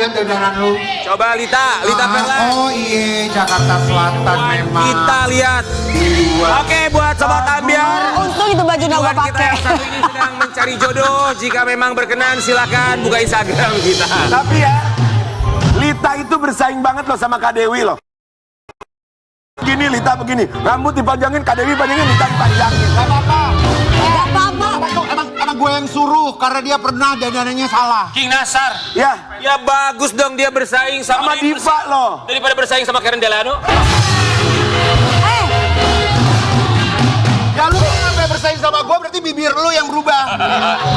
lihat dandanan lu. Coba Lita Perla. Oh iya, Jakarta Selatan memang. Kita lihat. Oke, buat Sobat Ambiar. Untung itu baju yang gue Kita pakai. yang satu ini sedang mencari jodoh. Jika memang berkenan, silakan buka Instagram kita. Tapi ya, Lita itu bersaing banget loh sama Kak Dewi loh. Begini Lita begini, rambut dipanjangin, Kak Dewi panjangin, Lita dipanjangin. Gak apa-apa. Gak apa-apa. Emang gue yang suruh karena dia pernah dandanannya salah. King Nasar. Ya, Ya bagus dong dia bersaing sama Diva loh. daripada bersaing sama Karen Delano. Ya lu sampai bersaing sama gue berarti bibir lu yang berubah.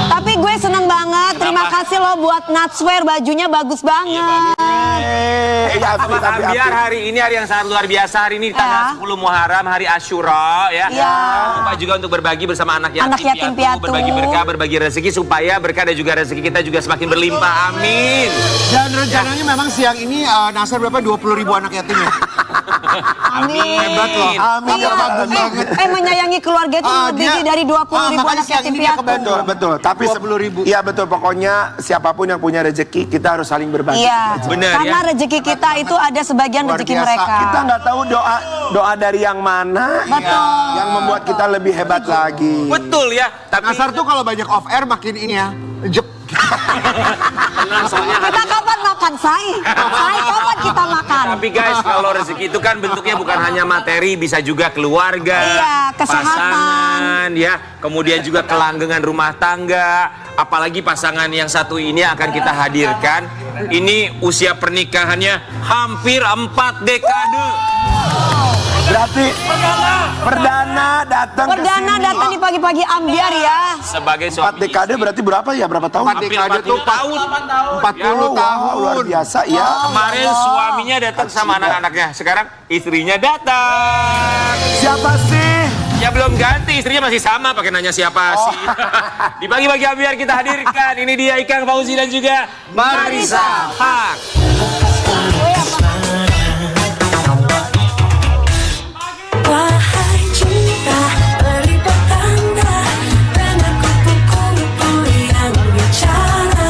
Tapi gue seneng banget. Terima kasih lo buat Natswear, bajunya bagus banget. Sobat Ambiar, hari ini hari yang sangat luar biasa. Hari ini tanggal 10 Muharram, hari Asyura ya. Iya. Jangan lupa juga untuk berbagi bersama anak yatim piatu, berbagi berkah, berbagi rezeki supaya berkah dan juga rezeki kita juga semakin berlimpah. Amin. Dan rencananya memang siang ini Nasar berapa? 20.000 anak yatim ya? Amin. Hebat loh. Amin. Iya. Bagus banget. Menyayangi keluarga itu lebih dari 20.000 anak yatim piatu. Betul, betul. Tapi 20.000. Iya betul, pokoknya siapapun yang punya rezeki kita harus saling berbagi. Iya. Bener, Karena ya? rezeki kita itu ada sebagian Luar rezeki biasa. mereka. Kita nggak tahu doa dari yang mana Betul. yang membuat kita lebih hebat lagi. Betul ya. Tapi Nasar tuh kalau banyak off air makin ini ya. Jep. tenang soalnya Kita kapan makan, Say? Say, kapan kita makan? Tapi guys, kalau rezeki itu kan bentuknya bukan hanya materi, bisa juga keluarga, Iya, kesehatan. pasangan, ya, kemudian juga kelanggengan rumah tangga. Apalagi pasangan yang satu ini akan kita hadirkan. Ini usia pernikahannya hampir 4 dekade. Berarti perdana datang ke Perdana sini. datang di pagi-pagi Ambiar ya. Sebagai 4 suami dekade berarti berapa ya? Berapa tahun? Empat dekade tuh 40 tahun. Luar biasa ya. Kemarin suaminya datang sama anak-anaknya, sekarang istrinya datang. Siapa sih? Ya belum ganti, istrinya masih sama, pakai nanya siapa sih. Di pagi-pagi Ambiar kita hadirkan, ini dia Ikang Fauzi dan juga Marissa Haq. Wahai cinta, beri petanda dengan kupu-kupu yang bicara.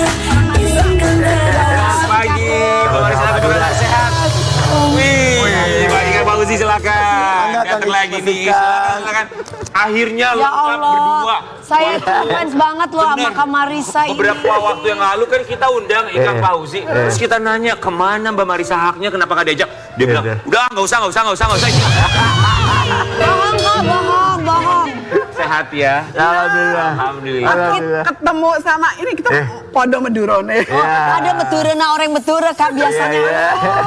Izinkan deras. Selamat pagi, Mbak Marissa, apa kabar? Sehat? Wih, Mbak Ikang Fauzi silakan. Datang lagi nih, silakan. Akhirnya Ya lengkap berdua. Allah, saya fans banget loh sama Kak Marissa ini. Beberapa waktu yang lalu kan kita undang Ikang Fauzi, terus kita nanya kemana Mbak Marissa Haqnya, kenapa nggak diajak? Dia bilang, udah nggak usah. Bohong kok, bohong. Sehat ya? Alhamdulillah. Ketemu sama ini kita podo Madurone. Ada Madura, orang Madura Kak biasanya.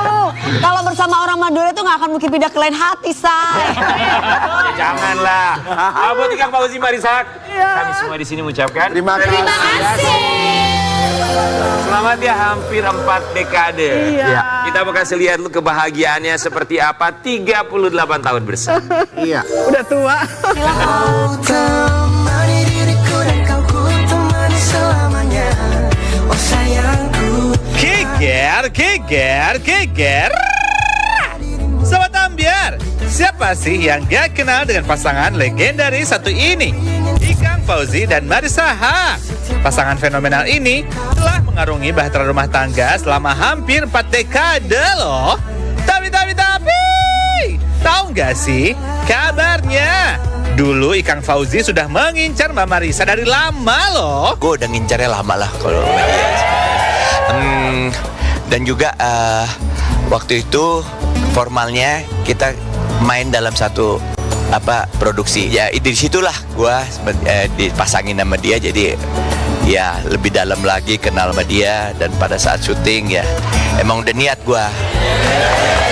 Oh, kalau bersama orang Madura itu nggak akan mungkin pindah ke lain hati, Say. Ya, janganlah. Buat Ikang Fauzi, Marissa Haq, kami semua di sini mengucapkan Terima kasih. selamat ya hampir 4 dekade. Iya. Kita mau kasih lihat lu kebahagiaannya seperti apa 38 tahun bersama. Iya. Udah tua. Kau temani diriku dan kau ku temani selamanya. Oh sayangku. Geger. Sobat Ambiar, siapa sih yang gak kenal dengan pasangan legendaris satu ini? Ikang Fauzi dan Marissa Haq. Pasangan fenomenal ini telah mengarungi bahtera rumah tangga selama hampir 4 dekade loh. Tapi, tahu nggak sih kabarnya? Dulu Ikang Fauzi sudah mengincar Mbak Marissa dari lama loh. Gue udah ngincarnya lama lah kalau dan juga waktu itu formalnya kita main dalam satu produksi ya, di situlah gue dipasangin sama dia, jadi ya lebih dalam lagi kenal sama dia. Dan pada saat syuting ya emang udah niat gue,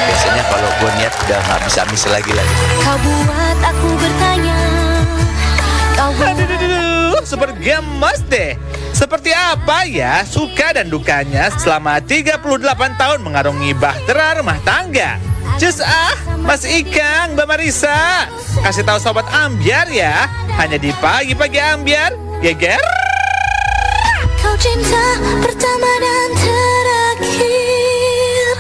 biasanya kalau gue niat udah nggak bisa miss lagi. Kau buat aku bertanya. Kau buat Aduh, super gemes deh. Seperti apa ya suka dan dukanya selama 38 tahun mengarungi bahtera rumah tangga? Cus Mas Ikang, Mbak Marissa, kasih tahu Sobat Ambiar ya, hanya di pagi-pagi Ambiar. Geger. kau cinta pertama dan terakhir.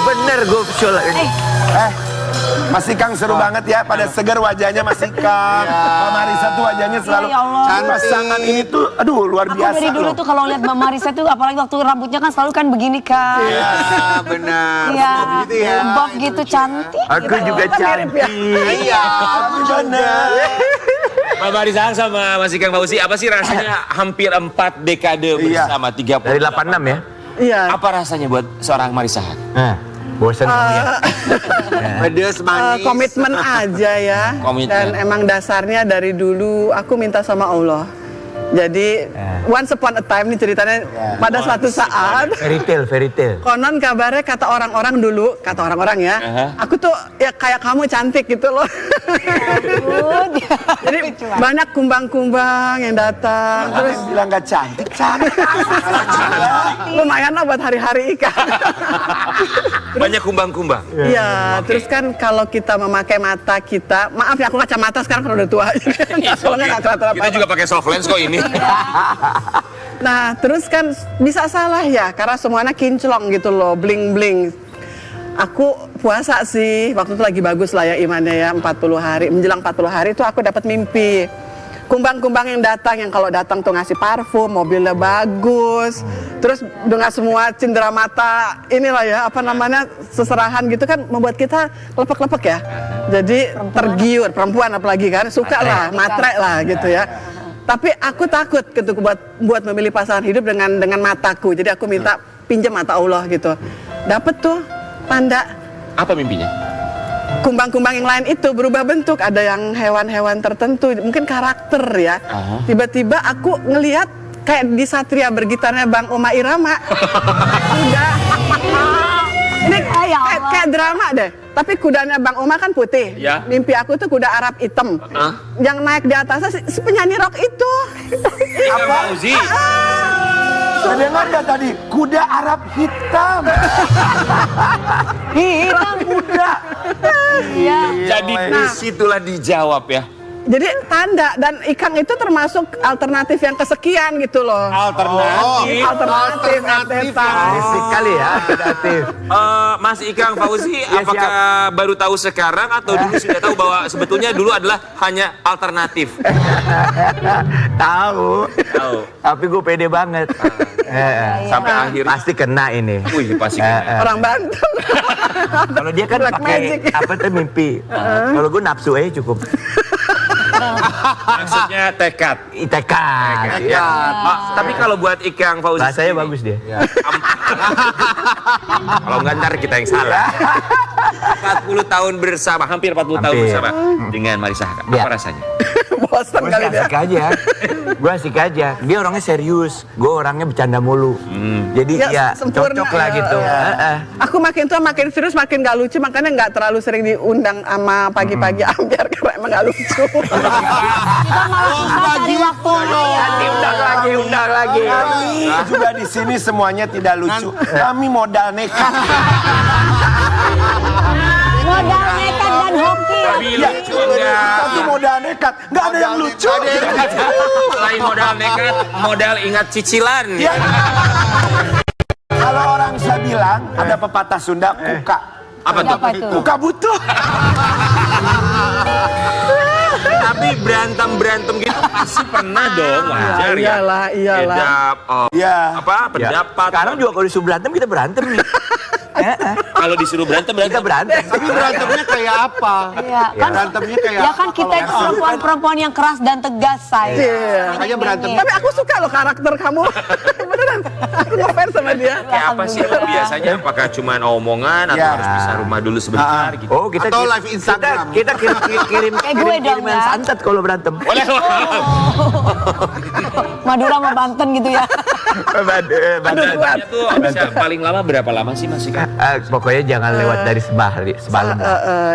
Bener gue ini. Mas Ikang seru banget ya, pada segar wajahnya Mas Ikang. Mbak Marisa tuh wajahnya selalu Ya Allah. pasangan ini tuh, aduh luar Aku biasa dari dulu loh. tuh kalau lihat Mbak Marisa tuh apalagi waktu rambutnya kan selalu kan begini kan. Iya, benar. Iya, Gitu ya. bob gitu cantik. Aku gitu. juga cantik. Iya, Tapi benar. Mbak Marisa sama Mas Ikang Fauzi, apa sih rasanya hampir 4 dekade bersama 30 Dari 86 ya? Iya. Apa rasanya buat seorang Marisa? Nah, bosan ya. pedes manis. Komitmen aja ya. Komitmen. Dan emang dasarnya dari dulu aku minta sama Allah. Jadi once upon a time nih ceritanya pada suatu saat Fairy tale. konon kabarnya kata orang-orang dulu, kata orang-orang ya, aku tuh ya kayak kamu cantik gitu loh. Jadi banyak kumbang-kumbang yang datang, Terus terus bilang gak cantik, cantik. lumayan lah buat hari-hari ikan. Banyak kumbang-kumbang. Iya, terus kan kalau kita memakai mata kita, maaf ya aku kacamata sekarang kan udah tua. Soalnya nggak kelihatan Kita apa. juga pakai soft lens kok ini. Nah, terus kan bisa salah ya, karena semuanya kinclong gitu loh, bling-bling. Aku puasa sih, waktu itu lagi bagus lah ya imannya ya, 40 hari. Menjelang 40 hari itu aku dapat mimpi. Kumbang-kumbang yang datang, yang kalau datang tuh ngasih parfum, mobilnya bagus. Terus dengan semua cindera mata, inilah ya, apa namanya, seserahan gitu kan membuat kita lepek-lepek ya. Jadi tergiur, perempuan apalagi kan, suka lah, matre lah gitu ya. Tapi aku takut gitu buat memilih pasangan hidup dengan mataku. Jadi aku minta pinjam mata Allah gitu. Dapet tuh tanda Apa mimpinya? kumbang-kumbang yang lain itu berubah bentuk. Ada yang hewan-hewan tertentu, mungkin karakter ya. Tiba-tiba aku ngelihat kayak di Satria Bergitarnya Bang Oma Irama. Udah. Ini kayak drama deh. Tapi kudanya Bang Oma kan putih. Ya. Mimpi aku tuh kuda Arab hitam. Yang naik di atasnya si penyanyi rock itu. Ikang Fauzi. Dengar gak tadi? Kuda Arab hitam. Hitam. Kuda. Iya. Jadi disitulah dijawab ya. Jadi tanda, dan Ikang itu termasuk alternatif yang kesekian gitu loh. Alternatif. Alternatif. Berisik kali ya, alternatif. Mas Ikang Fauzi, apakah baru tahu sekarang atau dulu sudah tahu bahwa sebetulnya dulu adalah hanya alternatif? Tahu. Tapi gue pede banget. Sampai akhirnya. Pasti kena ini. Wih, pasti kena. Orang Banten. Kalau dia kan Black pakai magic. apa tuh mimpi. Kalau gue nafsu aja cukup. Maksudnya tekad. Tekan. Ya. Tapi kalau buat Ikang Fauzi Bahasanya sendiri, bagus dia. kalau enggak ntar kita yang salah. 40 tahun bersama, hampir 40 tahun Hampir. bersama dengan Marisa Haka. Ya. Apa rasanya? Bosan Gue kali dia. asik aja. Gue asik aja. Dia orangnya serius. Gue orangnya bercanda mulu. Jadi ya sempurna. cocok lah gitu. Aku makin tua makin serius makin gak lucu, makanya nggak terlalu sering diundang sama pagi-pagi ambiar karena emang gak lucu. Kita malah susah cari waktunya. Nanti undang lagi. Kami juga di sini semuanya tidak lucu. Kami modal nekat. Modal nekat dan hoki. Tapi lucu enggak? Tapi modal nekat, nggak ada yang lucu. Selain modal nekat, modal ingat cicilan. Ya. Kalau orang saya bilang ada pepatah Sunda kuka. Apa tuh? Apa itu? Kuka butuh. Tapi berantem gitu pasti pernah dong, wajar ya. Iyalah. Beda, Ya. apa pendapat. Sekarang juga kalau disuruh berantem kita berantem nih. Kalau disuruh berantem Kita berantem. Tapi berantemnya kayak apa? Iya, kan Berantemnya kayak ya apa kan kita kalau itu perempuan-perempuan yang keras dan tegas, say. Iya. Makanya berantem. Tapi aku suka loh karakter kamu. Beneran. Aku ngefans sama dia. Kayak apa sih biasanya? Apakah cuma omongan atau Ya. harus pisah rumah dulu sebentar gitu? Oh, kita Atau live Instagram. Kita kirim Kayak gue dong, kiriman ya. santet kalau berantem. Boleh. Madura sama Banten gitu ya. Badannya tuh bisa paling lama berapa lama sih Mas Ika? Pokoknya jangan lewat dari semalam.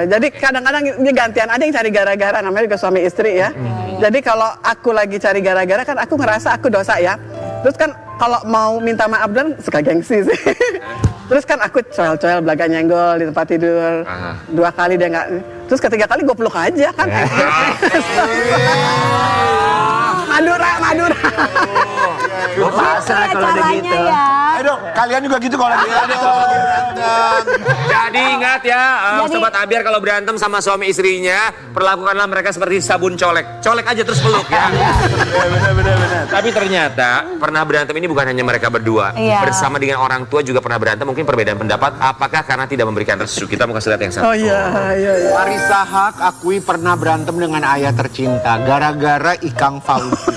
Jadi kadang-kadang ini gantian ada yang cari gara-gara, namanya juga suami istri ya. Jadi kalau aku lagi cari gara-gara kan aku ngerasa aku dosa ya. Terus kan kalau mau minta maaf dan suka gengsi sih. Terus kan aku coel-coel belaga nyenggol di tempat tidur. 2 kali dia nggak. Terus ketiga kali gue peluk aja kan. Madura. Gitu ya caranya ya. Ayo dong, kalian juga gitu kalau lagi Jadi ingat ya, Jadi- Sobat Ambiar kalau berantem sama suami istrinya, perlakukanlah mereka seperti sabun colek. Colek aja terus peluk ya. bener. Tapi ternyata pernah berantem ini bukan hanya mereka berdua. Iya. Bersama dengan orang tua juga pernah berantem. Mungkin perbedaan pendapat. Apakah karena tidak memberikan restu? Kita mau kasih lihat yang satu. Oh iya. Marisa Haq akui pernah berantem dengan ayah tercinta gara-gara Ikang Fauzi.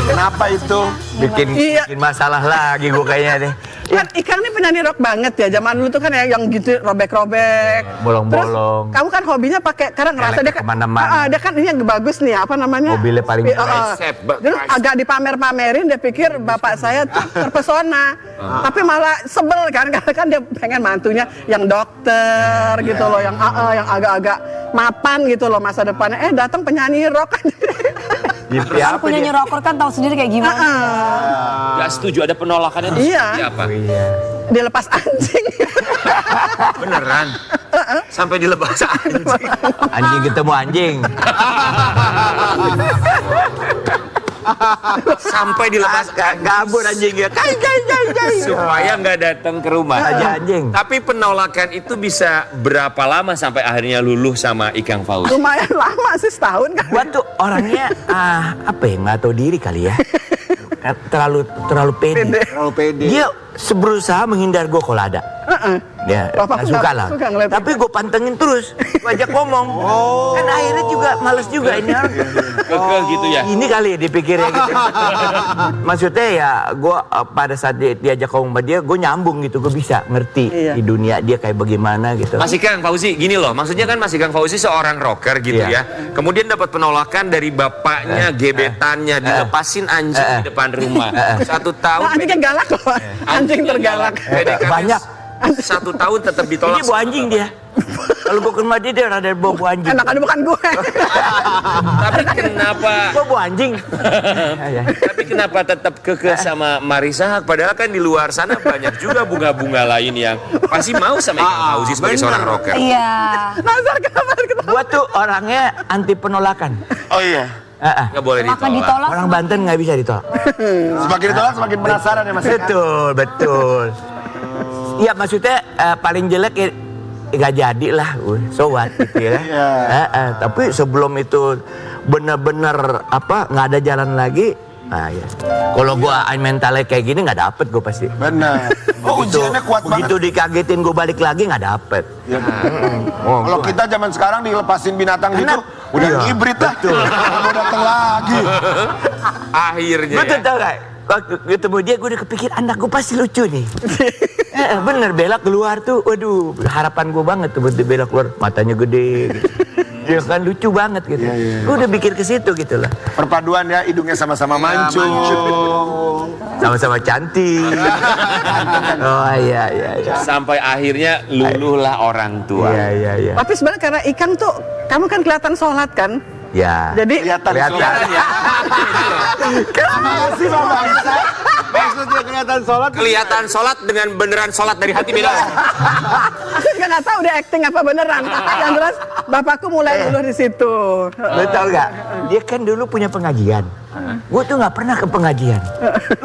Kenapa itu? Bikin masalah lagi gue kayaknya deh. Kan Ikang ini penyanyi rock banget ya. Zaman dulu tuh kan yang gitu robek-robek. Bolong-bolong. Terus kamu kan hobinya pakai karena ngerasa dia kan kemana-mana. dia kan ini yang bagus nih apa namanya? Mobilnya paling Tricep, Terus agak dipamer-pamerin dia pikir bapak saya tuh terpesona. Tapi malah sebel kan karena kan dia pengen mantunya yang dokter gitu loh, yang agak-agak mapan gitu loh masa depannya. Datang penyanyi rock. Gimpi apa Punya dia? rocker kan tahu sendiri kayak gimana. Gak setuju ada penolakannya itu Iya. seperti apa? Iya. Dilepas anjing. Beneran? Sampai dilepas anjing. Anjing ketemu anjing. Sampai dilepas Kabur anjingnya. Kai. supaya nggak datang ke rumah. Aja anjing. Tapi penolakan itu bisa berapa lama sampai akhirnya luluh sama Ikang Fauzi? Lumayan lama sih, setahun kan. Gua tuh orangnya apa ya, nggak tahu diri kali ya. Terlalu pede. Terlalu pede. Dia berusaha menghindar gue kalau ada. Ya, Bapak nggak suka lah. suka ngeliat Tapi gue pantengin terus, gue ajak ngomong. Kan akhirnya juga males juga ini orang. Kekeh gitu ya. Ini kali dipikirnya gitu. Maksudnya ya, gue pada saat diajak ngomong sama dia, gue nyambung gitu, gue bisa ngerti di dunia dia kayak bagaimana gitu. Mas Ikang Fauzi, gini loh, maksudnya kan Mas Ikang Fauzi seorang rocker gitu Iya. ya. Kemudian dapat penolakan dari bapaknya, gebetannya, dilepasin anjing di depan rumah. 1 tahun. Nah, anjing yang galak loh. Anjing tergalak. Banyak. 1 tahun tetap ditolak. Ini bau anjing dia. Kalau gue ke rumah dia rada bau anjing. Enakan bukan gue. Tapi kenapa? Gue bau anjing. Tapi kenapa tetap kekeh sama Marisa Haq? Padahal kan di luar sana banyak juga bunga-bunga lain yang pasti mau sama Ikang Fauzi sebagai seorang rocker. Iya. Nazar kenapa? Gue tuh orangnya anti penolakan. Oh iya. Nggak boleh Makan ditolak. ditolak. Orang Banten nggak bisa ditolak. Semakin ditolak semakin penasaran ya Mas. Betul. Iya maksudnya paling jelek ya nggak jadi lah, so what gitu ya. Tapi sebelum itu benar-benar nggak ada jalan lagi. Nah, ya. Kalau gua mentalnya kayak gini nggak dapet gue pasti. Benar. Oh ujiannya kuat banget. Begitu dikagetin gue balik lagi nggak dapet. Ya, kalau kita zaman sekarang dilepasin binatang gitu, udah hibrid lah. Mau datang lagi. Akhirnya Betul ya. tau gak? Waktu ketemu dia gue udah kepikir anak gue pasti lucu nih. Bener Bella keluar tuh, waduh harapan gue banget tuh Bella keluar matanya gede. Gitu. Dia kan lucu banget gitu. Gue udah pikir ke situ gitu lah. Perpaduan ya, hidungnya sama-sama mancung. Sama-sama cantik. Oh iya. Sampai akhirnya luluhlah orang tua. Iya. Tapi sebenarnya karena Ikang tuh, kamu kan kelihatan sholat kan? Ya. Jadi Kelihatan ya. Makasih Bang Marisa. Maksudnya kelihatan sholat. Kelihatan sholat dengan beneran sholat dari hati beda. aku juga nggak tahu dia acting apa beneran. Yang jelas bapakku mulai dulu di situ. Lu tau gak? Dia kan dulu punya pengajian. Gue tuh gak pernah ke pengajian.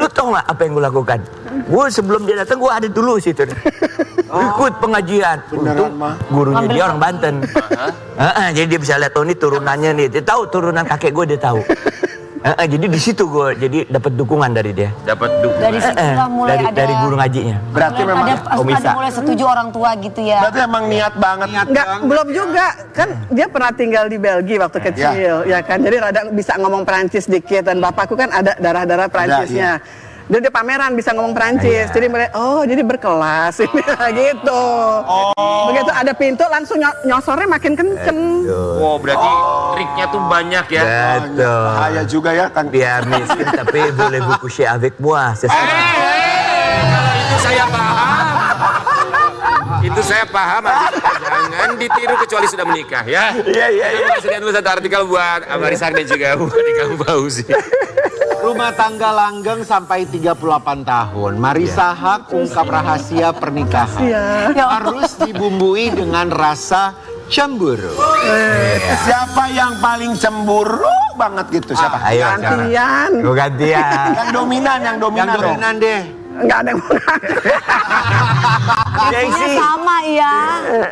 Lu tau gak apa yang gue lakukan? Gue sebelum dia datang gue ada dulu situ. Ikut pengajian. Untung gurunya dia orang Banten. Jadi dia bisa lihat, oh ini turunannya nih. Dia tahu turunan kakek gue, dia tahu. Jadi di situ gue jadi dapat dukungan dari dia. Dapat dukungan. Dari situ lah mulai ada. Dari guru ngajinya. Berarti memang ada mulai setuju orang tua gitu ya. berarti emang niat banget. Enggak, belum juga. Kan dia pernah tinggal di Belgia waktu kecil, ya kan. Jadi rada bisa ngomong Perancis dikit dan bapakku kan ada darah-darah Perancisnya. Dia pameran bisa ngomong Perancis. Jadi mulai jadi berkelas ini gitu. Begitu ada pintu langsung nyosornya makin kenceng. Wow, berarti triknya tuh banyak ya. Betul. Bahaya juga ya kan. Biar miskin tapi boleh buku chez avec moi. Kalau itu saya paham. Itu saya paham. Jangan ditiru kecuali sudah menikah ya. Iya. Kita kasih lihat dulu satu artikel buat Marisa Haq dan juga buat Ikang Fauzi. Rumah tangga langgeng sampai 38 tahun. Marisa Haq ungkap rahasia pernikahan. Harus dibumbui dengan rasa cemburu. Siapa yang paling cemburu banget gitu? Siapa? Ayo, Gantian. gue gantian. Yang dominan, Yang dong. dominan deh. Nggak ada yang mau ngaku. Reaksinya sama iya.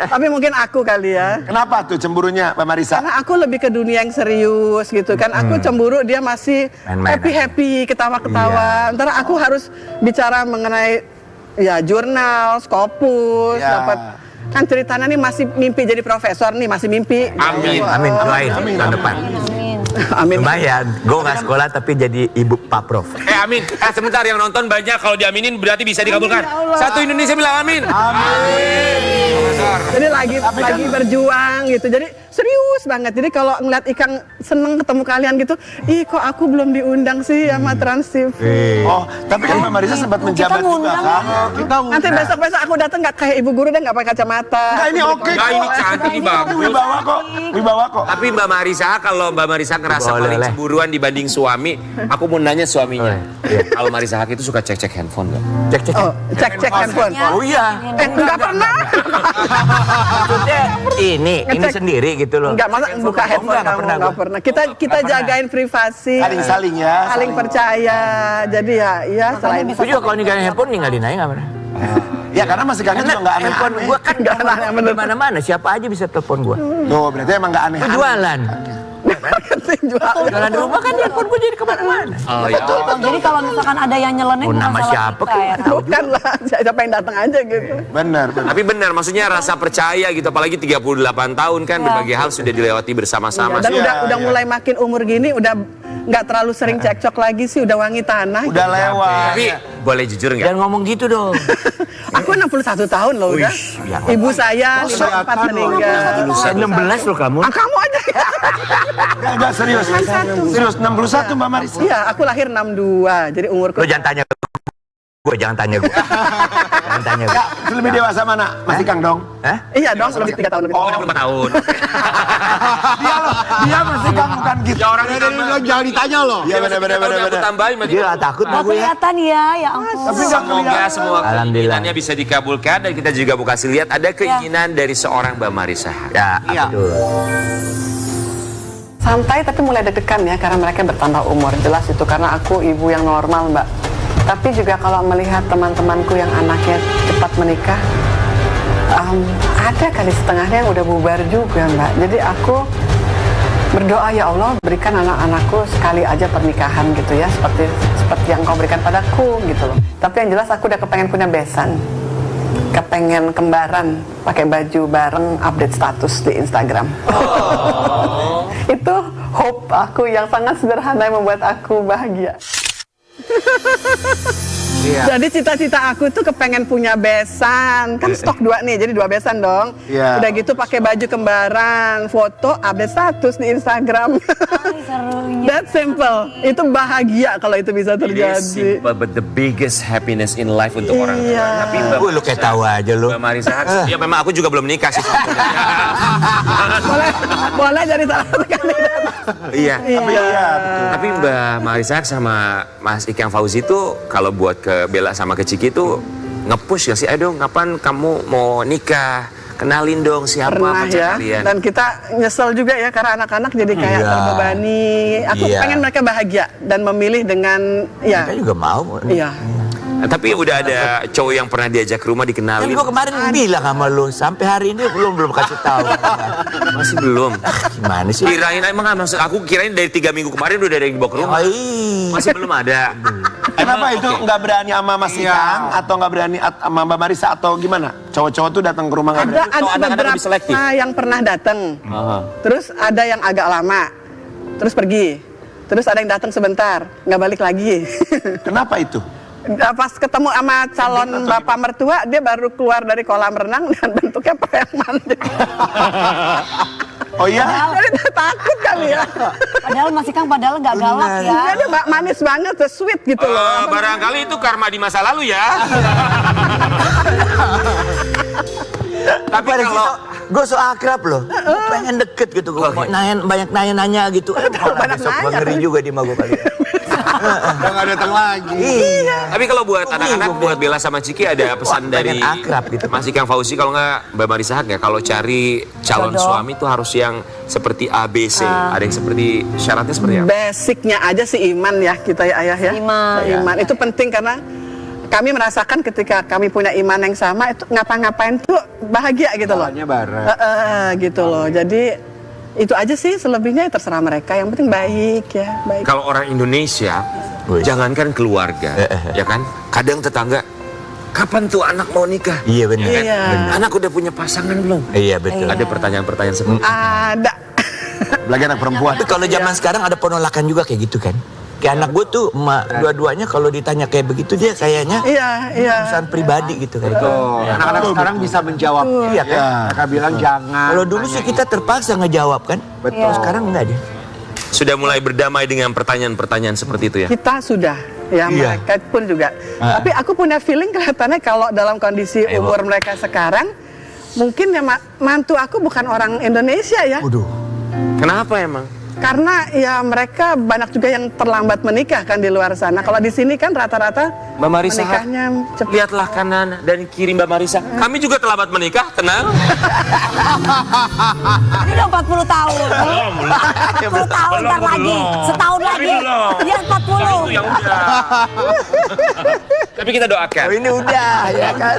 Tapi mungkin aku kali ya. Kenapa tuh cemburunya, Mbak Marisa? Karena aku lebih ke dunia yang serius gitu kan. Aku cemburu, dia masih Main-main happy-happy, ketawa-ketawa. Ntar aku harus bicara mengenai ya jurnal, Scopus, Ya. dapat kan ceritanya nih masih mimpi jadi profesor nih, masih mimpi. Amin. Amin, doain tahun depan. Amin. Lumayan, gue nggak sekolah tapi jadi ibu Pak Prof. Amin. Sebentar, yang nonton banyak, kalau diaminin berarti bisa dikabulkan. Amin, ya Allah. Satu Indonesia bilang amin. Jadi lagi berjuang gitu. Jadi serius banget. Jadi kalau ngeliat Ikang seneng ketemu kalian gitu, ih kok aku belum diundang sih sama Trans TV. Oh, tapi kan Mbak Marisa sempat menjabat juga ngundang. kan? Kita Nanti besok-besok aku datang nggak kayak ibu guru dan nggak pakai kacamata. Enggak, ini oke Nah, kok. ini cantik, ini bagus. Wibawa kok. Tapi Mbak Marisa, kalau Mbak Marisa ngerasa Boleh, paling boleh. cemburuan dibanding suami, aku mau nanya suaminya. Iya. Kalau Marisa Haq itu suka cek-cek handphone nggak? Cek. Oh, cek handphone. Oh iya. Nggak pernah. Maksudnya ini Ngecek. sendiri gitu loh. Nggak masa buka handphone nggak kamu pernah nggak gua. pernah. Kita jagain privasi. Saling ya. Saling percaya. Jadi ya selain Itu juga kalau ninggalin handphone ninggalin aja nggak pernah. Ya karena masih kangen juga nggak handphone aneh-aneh. gue kan Nggak aneh-aneh. di mana-mana, siapa aja bisa telepon gue. Tuh, berarti emang nggak aneh. Gue jualan. Jualan rumah kan handphone gue jadi kemana-mana. Oh iya. Jadi kalau misalkan ada yang nyeleneh Oh, bukan nama salah siapa kita ya. Bukan lah, siapa yang datang aja gitu. Benar. Tapi benar, maksudnya rasa percaya gitu, apalagi 38 tahun kan berbagai hal sudah dilewati bersama-sama. Dan Iya, udah iya. mulai makin umur gini, udah nggak terlalu sering cekcok lagi sih, udah wangi tanah. Udah lewat. Tapi boleh jujur nggak? Jangan ngomong gitu dong. Aku 61 tahun loh udah. ya. Ibu saya 54 meninggal. 16 loh kamu. Kamu aja ya. Enggak serius. Serius 61 Mbak Marisa. Iya, aku lahir 62, jadi umurku. Lo jangan tanya gue, jangan tanya gue. Jangan tanya gue. Lebih dewasa mana? Mas Ikang dong. Hah? Iya dong, lebih 3 tahun lebih. Oh, 65 tahun. Dia Mas Ikang bukan gitu. Ya orang itu Lo jangan ditanya loh. Iya benar. aku tambahin. Dia nggak takut sama Nggak gue ya. kelihatan ya, ya ampun. Tapi nggak Semoga kelihatan. semua Alhamdulillah. keinginannya bisa dikabulkan, dan kita juga mau kasih lihat ada keinginan dari seorang Mbak Marisa Haq. Ya, Iya. apa tuh? Santai tapi mulai deg-degan ya, karena mereka bertambah umur. Jelas itu karena aku ibu yang normal, Mbak. Tapi juga kalau melihat teman-temanku yang anaknya cepat menikah, ada kali setengahnya yang udah bubar juga, Mbak. Jadi aku berdoa, ya Allah berikan anak-anakku sekali aja pernikahan gitu ya, seperti yang kau berikan padaku gitu loh. Tapi yang jelas aku udah kepengen punya besan, kepengen kembaran, pakai baju bareng, update status di Instagram. Itu hope aku yang sangat sederhana yang membuat aku bahagia. Jadi cita-cita aku tuh kepengen punya besan, kan stok 2 nih, jadi 2 besan dong. Iya. Udah gitu pakai baju kembaran, foto, update status di Instagram. Serunya. That simple, itu bahagia kalau itu bisa It is terjadi. simple but the biggest happiness in life untuk orang tua. Iya. Tapi Mbak Gue lu kayak tahu aja lu. Mbak Marisa Haq, ya memang aku juga belum nikah sih. Boleh jadi salah satu kandidat. Iya. Iya. Tapi Mbak Marisa Haq sama Mas Ikang Fauzi itu kalau buat ke Bella sama ke Ciki itu nge-push gak sih? Ayo dong, kapan kamu mau nikah? Kenalin dong siapa Pernah pacar ya, kalian. dan kita nyesel juga ya karena anak-anak jadi kayak Iya. terbebani. Aku Iya. pengen mereka bahagia dan memilih dengan ya. Kita juga mau. Iya. Tapi udah ada cowok yang pernah diajak ke rumah Kan dikenalin. gue kemarin bilang sama lu, sampai hari ini belum kasih tahu. Masih belum. Gimana sih? Kirain emang maksud aku kirain dari 3 minggu kemarin udah ada yang dibawa ke rumah. Oh, iya. Masih belum ada. Kenapa itu nggak berani sama Mas Ikang atau nggak berani sama Mbak Marisa atau gimana? Cowok-cowok tuh datang ke rumah nggak berani. Ada anak-anak lebih selektif. beberapa yang pernah datang, terus ada yang agak lama, terus pergi, terus ada yang datang sebentar, nggak balik lagi. Kenapa itu? Pas ketemu sama calon bapak mertua, dia baru keluar dari kolam renang dan bentuknya preman. Oh iya? Jadi takut kali ya. Padahal Mas Ikang padahal nggak galak ya. Iya, dia manis banget, sweet gitu loh. Barangkali itu karma di masa lalu ya. Tapi Pada kalau gue so akrab loh, pengen deket gitu, gue banyak nanya gitu. Malah Banyak besok nanya. ngeri juga di mah gue kali. Udah nggak datang lagi. Iya. Tapi kalau buat anak-anak, buat Bella sama Ciki ada pesan dari akrab gitu. Mas Ikang Fauzi, kalau nggak Mbak Marisa Haque, kalau cari calon Jodoh. suami tuh harus yang seperti ABC. Ada yang seperti syaratnya seperti apa? Basicnya aja sih iman ya kita ya ayah ya. Iman. Itu penting karena kami merasakan ketika kami punya iman yang sama itu ngapa-ngapain tuh bahagia gitu loh. Soalnya bareng. Gitu loh. Jadi itu aja sih, selebihnya terserah mereka. Yang penting baik ya, baik. Kalau orang Indonesia, jangankan keluarga, ya kan? Kadang tetangga, kapan tuh anak mau nikah? Iya benar. Iya. Anak udah punya pasangan belum? Iya betul. Ada pertanyaan-pertanyaan seperti itu. Ada. Lagi anak perempuan. Tapi kalau zaman sekarang ada penolakan juga kayak gitu kan. Kayak anak gue tuh dua-duanya kalau ditanya kayak begitu dia kayaknya Iya. urusan pribadi gitu kayak gitu. Tuh, anak-anak sekarang bisa menjawab. Iya kan? Mereka bilang jangan. Kalau dulu sih kita terpaksa ngejawab kan. Betul. Sekarang enggak deh. Sudah mulai berdamai dengan pertanyaan-pertanyaan seperti itu ya? Kita sudah, ya Iya. mereka pun juga. Tapi aku punya feeling kelihatannya kalau dalam kondisi umur mereka sekarang, mungkin ya mantu aku bukan orang Indonesia ya. Waduh. Kenapa emang? Karena ya mereka banyak juga yang terlambat menikah kan di luar sana. Kalau di sini kan rata-rata Mbak Marisa Haque, menikahnya cepat. lihatlah kanan dan kiri Mbak Marisa. Kami juga terlambat menikah, tenang. Ini udah 40 tahun. 40 tahun ntar lagi. Setahun lagi. Dia 40. Itu yang udah. Tapi kita doakan. Ini udah ya kan.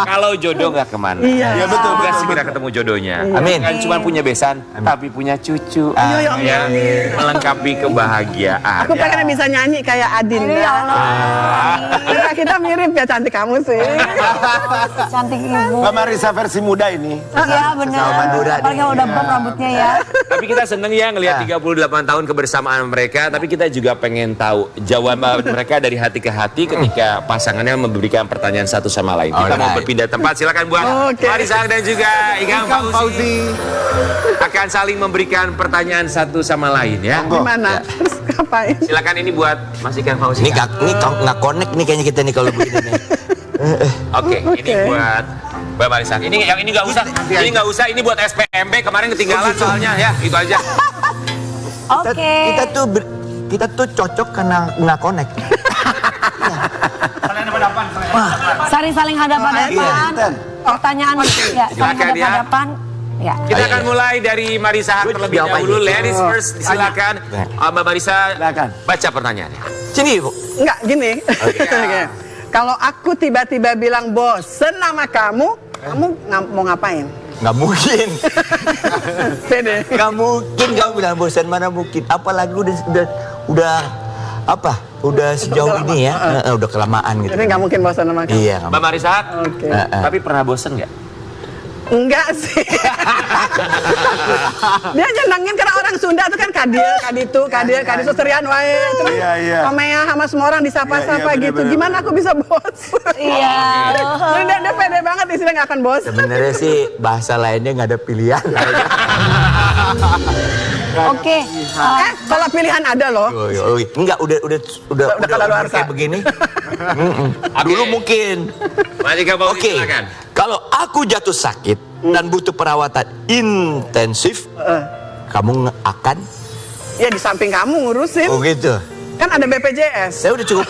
Kalau jodoh nggak kemana. Iya. Betul. Segera ketemu jodohnya. Amin. Kan cuma punya besan, tapi punya cucu. Iya, ya yang melengkapi kebahagiaan. Aku pengen bisa nyanyi kayak Adinda. Ya Allah. Kita mirip ya, cantik kamu sih. Cantik ibu. Mbak Marisa versi muda ini. Iya benar. Apalagi kalau udah bob rambutnya ya. Tapi kita seneng ya ngelihat 38 tahun kebersamaan mereka. Tapi kita juga pengen tahu jawaban mereka dari hati ke hati ketika pasangannya memberikan pertanyaan satu sama lain. Kita mau berpindah tempat. Silakan buat Marisa dan juga Ikang Fauzi akan saling memberikan pertanyaan satu sama lain ya. Gimana? Terus ngapain? Silakan ini buat Mas Ikang Fauzi. Ini nggak connect nih kayaknya kita nih kalau begini nih. Oke, ini buat Mbak Marisa. Ini yang ini nggak usah. Ini nggak usah. Ini buat SPMB kemarin ketinggalan soalnya ya. Itu aja. Oke. Kita tuh cocok karena nggak connect. Saling hadapan-hadapan. Pertanyaan ya, saling Silakan ya. hadapan-hadapan. Ya. Kita akan mulai dari Marisa Haque terlebih jawab dahulu. aja. Ladies first, silakan. Mbak Marisa, Silakan. baca pertanyaannya. Sini Bu. Enggak, gini. Kalau aku tiba-tiba bilang bosen sama kamu mau ngapain? Nggak mungkin. Pede. Nggak mungkin kamu bilang bosan, mana mungkin. Apalagi udah apa? Udah sejauh ini ya. Udah kelamaan gitu. Jadi nggak mungkin bosan sama kamu. Iya. Mbak Marisa Haque, Oke. tapi pernah bosen nggak? Enggak sih. Dia nyenengin karena orang Sunda tuh kan kadil seserian wae. Terus Iya. Komea sama semua orang disapa-sapa Iya, gitu. bener. Gimana aku bisa bosan? Iya. Jadi dia pede banget di sini nggak akan bosan. Sebenarnya sih bahasa lainnya nggak ada pilihan. Oke. Kalau pilihan ada loh. Enggak, udah kadaluarsa. kayak begini. Dulu mungkin. Mas Ikang Fauzi, Oke. silakan. Kalau aku jatuh sakit dan butuh perawatan intensif, kamu akan? Ya di samping kamu ngurusin. Oh gitu. Kan ada BPJS. Saya udah cukup.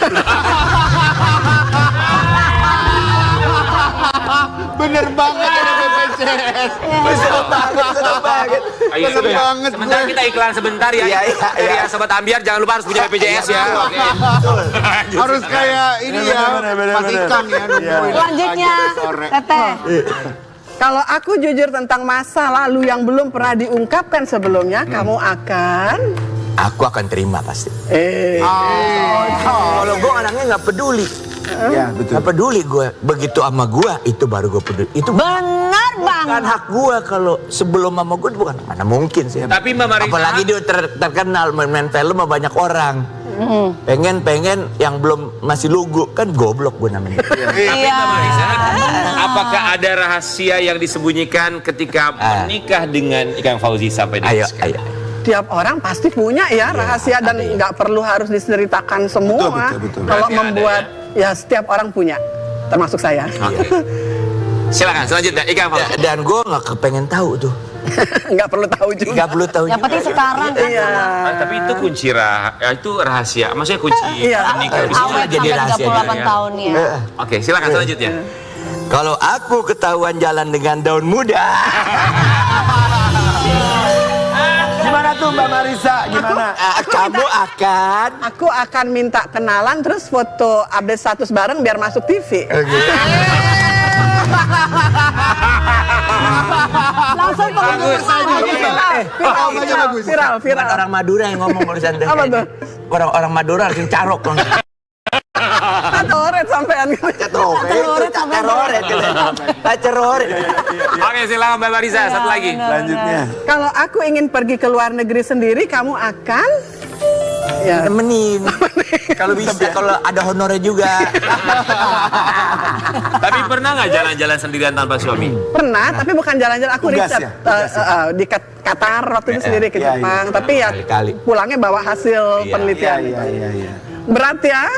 Bener banget ada BPJS. Seneng banget. Ayo, Seneng ya. banget Sebentar gue. kita iklan sebentar ya. Iya. Dari yang Sobat Ambiar jangan lupa harus punya BPJS ya. Oke. Harus kayak ini ya, Mas Ikang ya nungguin. Selanjutnya, Sore. Teteh. Kalau aku jujur tentang masa lalu yang belum pernah diungkapkan sebelumnya, kamu akan Aku akan terima pasti. Oh, Kalau gue anaknya nggak peduli. Ya, betul. Nggak peduli gue. Begitu sama gue, itu baru gue peduli. Itu Benar bukan banget. hak gue. Kalau sebelum sama gue, bukan. Mana mungkin sih. Tapi Mbak Marisa, Apalagi dia terkenal main film sama banyak orang. Pengen yang belum masih lugu. Kan goblok gue namanya. Iya. apakah ada rahasia yang disembunyikan ketika menikah dengan Ikang Fauzi sampai dengan sekarang? Tiap orang pasti punya ya rahasia dan nggak perlu harus diceritakan semua. Betul. Kalau Berarti membuat ya setiap orang punya, termasuk saya. Oke. Silakan selanjutnya Ikang Fauzi. Dan gue nggak kepengen tahu tuh. Nggak perlu tahu juga. Nggak perlu tahu Yang juga. penting sekarang kan. Iya. Tapi itu kunci itu rahasia. Maksudnya kunci Iya. nikah. Awet Jadi sampai rahasia 38 dia. tahun ya. Oke, silakan selanjutnya. Kalau aku ketahuan jalan dengan daun muda. Gimana tuh Mbak Marisa? Gimana? Kamu akan Aku akan minta kenalan terus foto update status bareng biar masuk TV. Langsung Viral. orang Madura yang ngomong barusan tuh. Apa tuh? Orang Madura langsung carok langsung. Teroret sampean. Teroret. Oke, silakan Mbak Marisa, satu lagi. Selanjutnya. Kalau aku ingin pergi ke luar negeri sendiri, kamu akan? Ya. Temenin. Kalau bisa, kalau ada honornya juga. Tapi pernah nggak jalan-jalan sendirian tanpa suami? Pernah, tapi bukan jalan-jalan. Aku Tugas riset ya? Tugas ya? di Qatar waktu itu sendiri ke Iya, Jepang. iya. Tapi ya Kali-kali. pulangnya bawa hasil penelitian. Iya. Berat ya?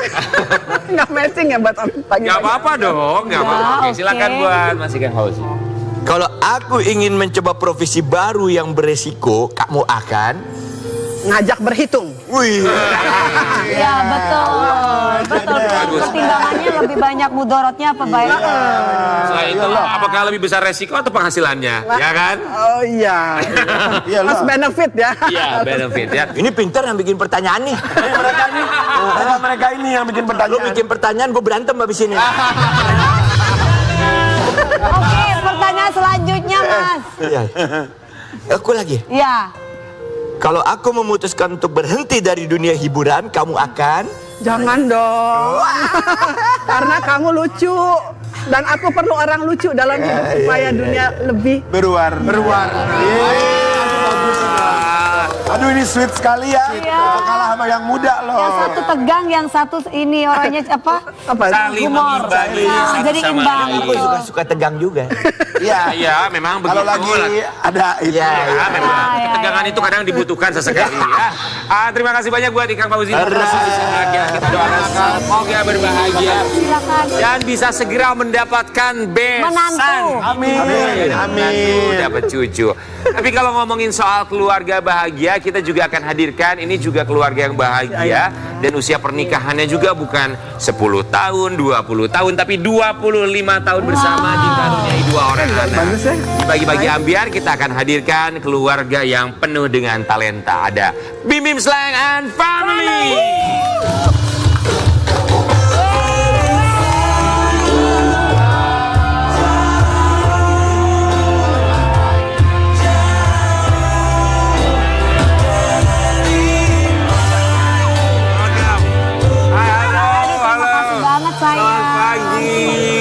Nggak matching ya buat pagi. Nggak apa-apa dong, nggak apa-apa. Oke, silakan oke. buat Mas Ikang Fauzi. Kalau aku ingin mencoba profesi baru yang beresiko, kamu akan? Ngajak berhitung. Wih. Ya betul. Betul. Pertimbangannya lebih banyak mudorotnya apa baiknya. Selain itu, apakah lebih besar resiko atau penghasilannya? Ya kan? Oh iya. Mas benefit ya. Iya, benefit ya. Ini pintar yang bikin pertanyaan nih. Mereka ini yang bikin Lu pertanyaan. bikin pertanyaan, gue berantem abis ini. Oke, pertanyaan selanjutnya Mas. Iya. Aku lagi. Ya. Kalau aku memutuskan untuk berhenti dari dunia hiburan, kamu akan? Jangan dong. Karena kamu lucu. Dan aku perlu orang lucu dalam hidup supaya dunia lebih Berwarna. Aduh ini sweet sekali ya. Iya. Kalah sama yang muda loh. Yang satu tegang, yang satu ini orangnya apa? apa? Saling Humor. mengimbangi Nah, satu jadi sama imbang. lain. Aku suka tegang juga. Iya. Iya, memang begitu. Kalau lagi ada itu. Iya. Ya, memang Ya, ketegangan itu kadang dibutuhkan sesekali ya. Terima kasih banyak buat Ikang Fauzi. Kita doakan semoga berbahagia Silakan. dan bisa segera mendapatkan besan. Menantu. Amin. Amin. Dapat cucu. Tapi kalau ngomongin soal keluarga bahagia, kita juga akan hadirkan ini juga keluarga yang bahagia dan usia pernikahannya juga bukan 10 tahun, 20 tahun, tapi 25 tahun bersama dikaruniai 2 orang anak. Bagus ya. Di Pagi-pagi Ambiar kita akan hadirkan keluarga yang penuh dengan talenta. Ada Bim Bim Slang and Family. Makasih banget saya.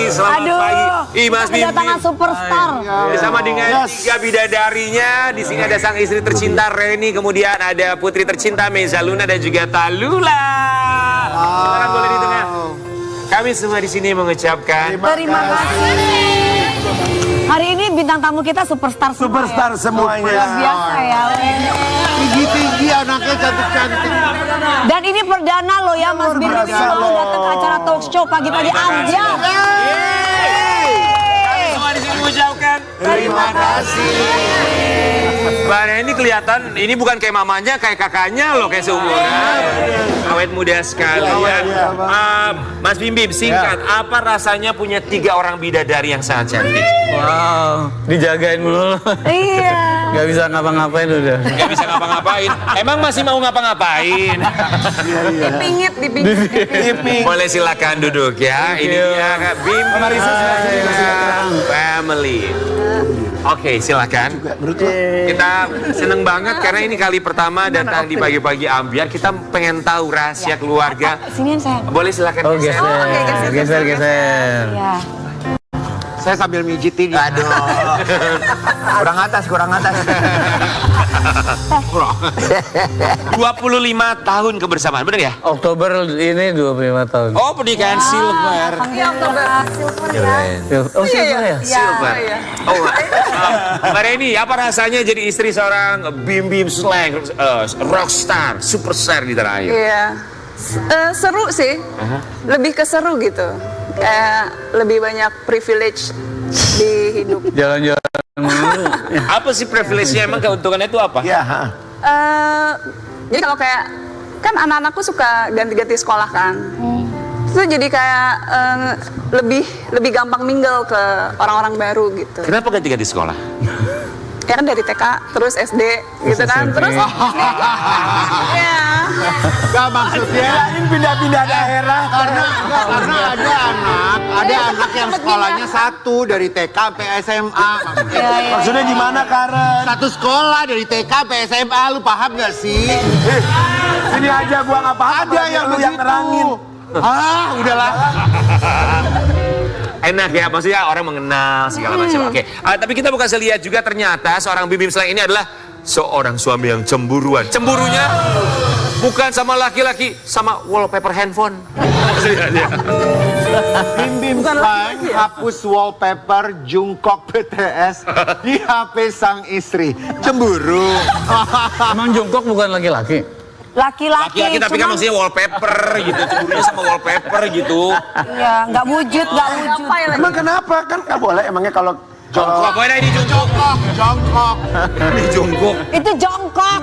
Selamat Aduh. pagi. Ih, Mas Bim Kedatangan Bim. superstar. Bersama dengan 3 bidadarinya, di sini ada sang istri tercinta Reni, kemudian ada putri tercinta Meza Luna dan juga Talula. Silakan boleh di tengah. Kami semua di sini mengucapkan Terima kasih. Hari ini bintang tamu kita superstar semua. Superstar Ya. semuanya. Luar biasa ya. Tinggi-tinggi anaknya cantik-cantik. Dan ini perdana loh ya Mas Bim Bim mau datang ke acara talk show pagi-pagi Ambiar. kami semua di sini mengucapkan terima kasih. Mbak Reni kelihatan ini bukan kayak mamanya, kayak kakaknya loh, kayak seumuran. Awet muda sekali ya. Mas Bim Bim, singkat, apa rasanya punya 3 orang bidadari yang sangat cantik? Wow, dijagain mulu. Iya. Gak bisa ngapa-ngapain udah. Gak bisa ngapa-ngapain. Emang masih mau ngapa-ngapain? Dipingit, dipingit. Boleh silakan duduk ya. Ini ya Kak Bim Family. Oke, silakan. Kita seneng banget karena ini kali pertama datang di Pagi-Pagi Ambiar. Kita pengen tahu rahasia keluarga. Sinian saya. Boleh silakan. Oh, geser. geser. Geser. Ya. Saya sambil mijitin. Aduh. Kurang atas. 25 tahun kebersamaan, bener ya? Oktober ini 25 tahun. Oh, pernikahan silver. Iya, Oktober. Silver ya. Oh, silver ya? Silver. Oh, Mbak Reni, apa rasanya jadi istri seorang Bim Bim Slang, rockstar, superstar di tanah air? Iya, seru sih, lebih ke seru gitu, kayak lebih banyak privilege di hidup. Jalan-jalan malu. Apa sih privilege-nya emang keuntungannya itu apa? Ya. Jadi kalau kayak kan anak-anakku suka ganti-ganti sekolah kan. Itu jadi kayak lebih gampang mingle ke orang-orang baru gitu. Kenapa ganti-ganti sekolah? Ya kan dari TK terus SD gitu kan. Terus ya. Gak maksudnya Pindah-pindah daerah. karena ada anak yang sekolahnya satu dari TK sampai SMA. Maksudnya gimana, Karen? Satu sekolah dari TK sampai SMA, lu paham gak sih? Sini aja gua nggak paham. Ada yang lu yang nerangin. Udahlah. Enak ya, maksudnya orang mengenal segala macam. Oke, tapi kita bukan lihat juga ternyata seorang Bim Bim Slang ini adalah seorang suami yang cemburuan. Cemburunya bukan sama laki-laki, sama wallpaper handphone. Bim Bim Slang hapus wallpaper Jungkook BTS di HP sang istri. Cemburu. Emang Jungkook bukan laki-laki? Laki-laki. Laki-laki tapi kan cuma- maksudnya wallpaper gitu, cemburunya sama wallpaper gitu. Iya, nggak wujud, nggak wujud. Apa ya lagi? Emang kenapa? Kan nggak boleh emangnya kalau Jongkok, boleh ini jongkok. Jongkok. Ini jongkok. Itu jongkok.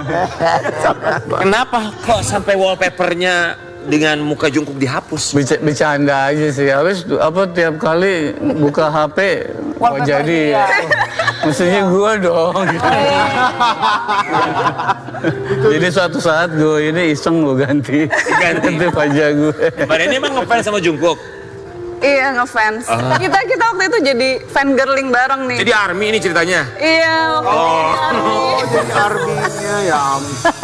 Kenapa kok sampai wallpapernya dengan muka jongkok dihapus? Bercanda aja sih. Habis apa tiap kali buka HP mau Wallpaper jadi dia. mestinya gua dong. Jadi suatu saat gue ini iseng gue ganti wajah gue. Mbak Reni emang ngefans sama Jungkook? Iya ngefans. Kita waktu itu jadi fan girling bareng nih. Jadi ARMY ini ceritanya? Iya. Jadi arminya ya.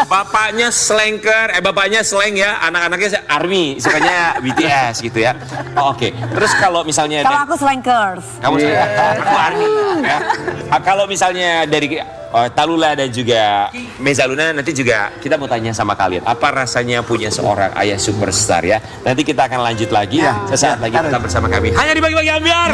Bapaknya slanker, bapaknya slang ya, anak-anaknya ARMY, sukanya BTS gitu ya. Oke. Terus kalau misalnya Kalau aku slankers. kamu aku ARMY ya. Kalau misalnya dari Talula dan juga Mezaluna nanti juga kita mau tanya sama kalian apa rasanya punya seorang ayah superstar ya. Nanti kita akan lanjut lagi sesaat lagi tetap bersama kami hanya di Bagi-Bagi Ambiar.